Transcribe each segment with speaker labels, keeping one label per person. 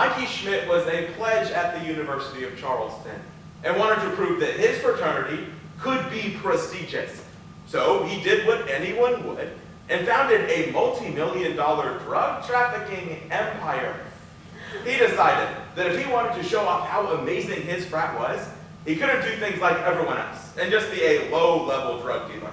Speaker 1: Mikey Schmidt was a pledge at the University of Charleston and wanted to prove that his fraternity could be prestigious. So he did what anyone would and founded a multi-million-dollar drug trafficking empire. He decided that if he wanted to show off how amazing his frat was, he couldn't do things like everyone else and just be a low-level drug dealer.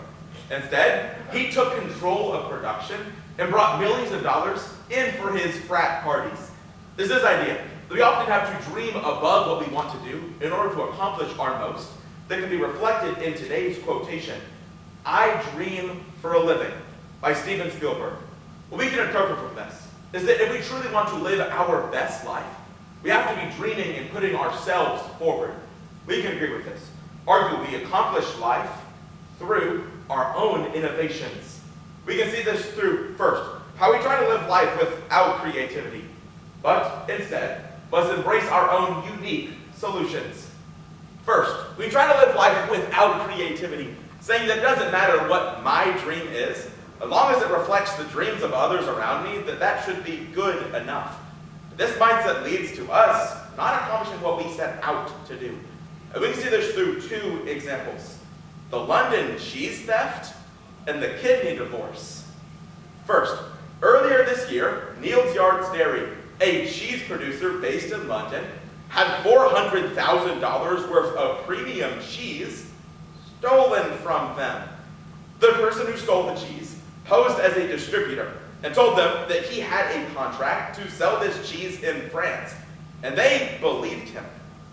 Speaker 1: Instead, he took control of production and brought millions of dollars in for his frat parties. There's this idea that we often have to dream above what we want to do in order to accomplish our most that can be reflected in today's quotation, "I dream for a living," by Steven Spielberg. What we can interpret from this is that if we truly want to live our best life, we have to be dreaming and putting ourselves forward. We can agree with this. Argue we accomplish life through our own innovations. We can see this through, first, how we try to live life without creativity, but instead must embrace our own unique solutions. First, we try to live life without creativity, saying that it doesn't matter what my dream is, as long as it reflects the dreams of others around me, that should be good enough. This mindset leads to us not accomplishing what we set out to do. And we can see this through two examples: the London cheese theft and the kidney divorce. First, earlier this year, Neal's Yards Dairy, a cheese producer based in London, had $400,000 worth of premium cheese stolen from them. The person who stole the cheese posed as a distributor and told them that he had a contract to sell this cheese in France, and they believed him.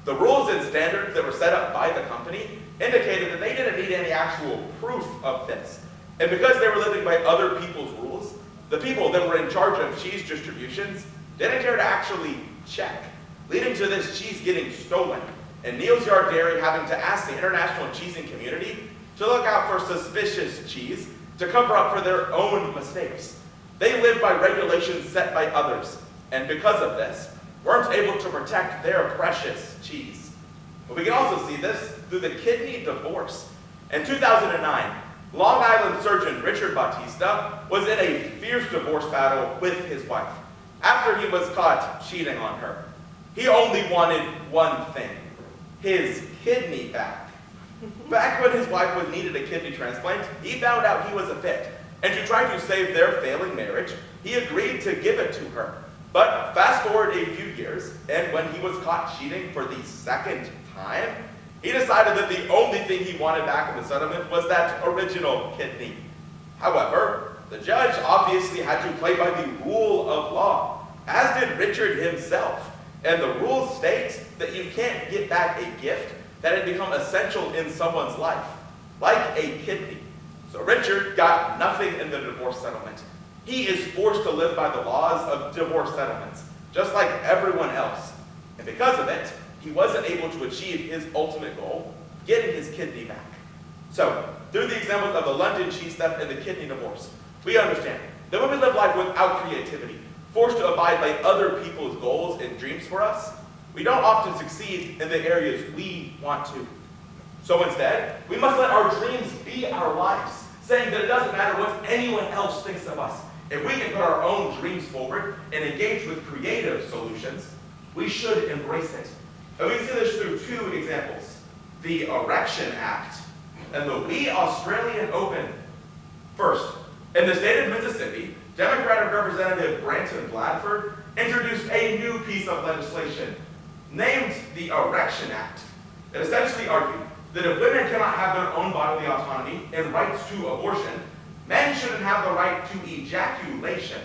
Speaker 1: The rules and standards that were set up by the company indicated that they didn't need any actual proof of this. And because they were living by other people's rules, the people that were in charge of cheese distributions didn't care to actually check, leading to this cheese getting stolen, and Neal's Yard Dairy having to ask the international cheesing community to look out for suspicious cheese to cover up for their own mistakes. They lived by regulations set by others, and because of this, weren't able to protect their precious cheese. But we can also see this through the kidney divorce. In 2009, Long Island surgeon Richard Bautista was in a fierce divorce battle with his wife after he was caught cheating on her. He only wanted one thing: his kidney back. Back when his wife was needed a kidney transplant, he found out he was a fit, and to try to save their failing marriage, he agreed to give it to her. But fast forward a few years, and when he was caught cheating for the second time, he decided that the only thing he wanted back in the settlement was that original kidney. However, the judge obviously had to play by the rule of law, as did Richard himself. And the rule states that you can't get back a gift that had become essential in someone's life, like a kidney. So Richard got nothing in the divorce settlement. He is forced to live by the laws of divorce settlements, just like everyone else. And because of it, he wasn't able to achieve his ultimate goal, getting his kidney back. So, through the examples of the London cheese theft and the kidney divorce, we understand that when we live life without creativity, forced to abide by other people's goals and dreams for us, we don't often succeed in the areas we want to. So instead, we must let our dreams be our lives, saying that it doesn't matter what anyone else thinks of us. If we can put our own dreams forward and engage with creative solutions, we should embrace it. And we can see this through two examples: the Erection Act and the We Australian Open. First, in the state of Mississippi, Democratic Representative Branton Bladford introduced a new piece of legislation named the Erection Act that essentially argued that if women cannot have their own bodily autonomy and rights to abortion, men shouldn't have the right to ejaculation.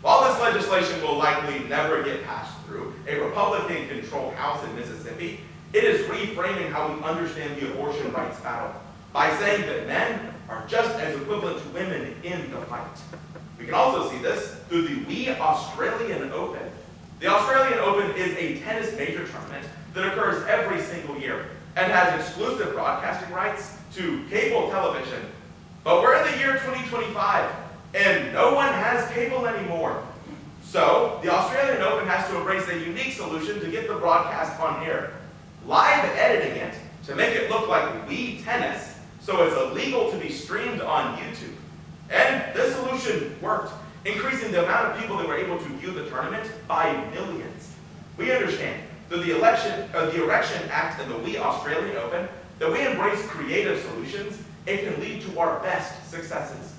Speaker 1: While this legislation will likely never get passed through a Republican-controlled House in Mississippi, it is reframing how we understand the abortion rights battle by saying that men are just as equivalent to women in the fight. We can also see this through the We Australian Open. The Australian Open is a tennis major tournament that occurs every single year and has exclusive broadcasting rights to cable television. But we're in the year 2025, and no one has cable anymore. So, the Australian Open has to embrace a unique solution to get the broadcast on air, live editing it to make it look like Wii Tennis, so it's illegal to be streamed on YouTube. And this solution worked, increasing the amount of people that were able to view the tournament by millions. We understand through the Erection Act and the We Australian Open that we embrace creative solutions and can lead to our best successes.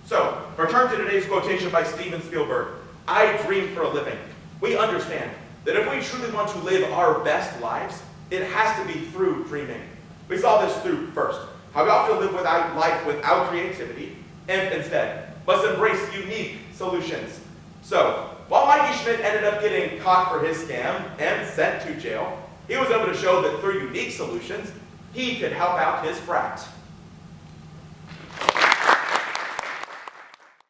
Speaker 1: So, return to today's quotation by Steven Spielberg, "I dream for a living." We understand that if we truly want to live our best lives, it has to be through dreaming. We saw this through, first, how we often live without life without creativity, and instead must embrace unique solutions. So, while Mikey Schmidt ended up getting caught for his scam and sent to jail, he was able to show that through unique solutions, he could help out his frat.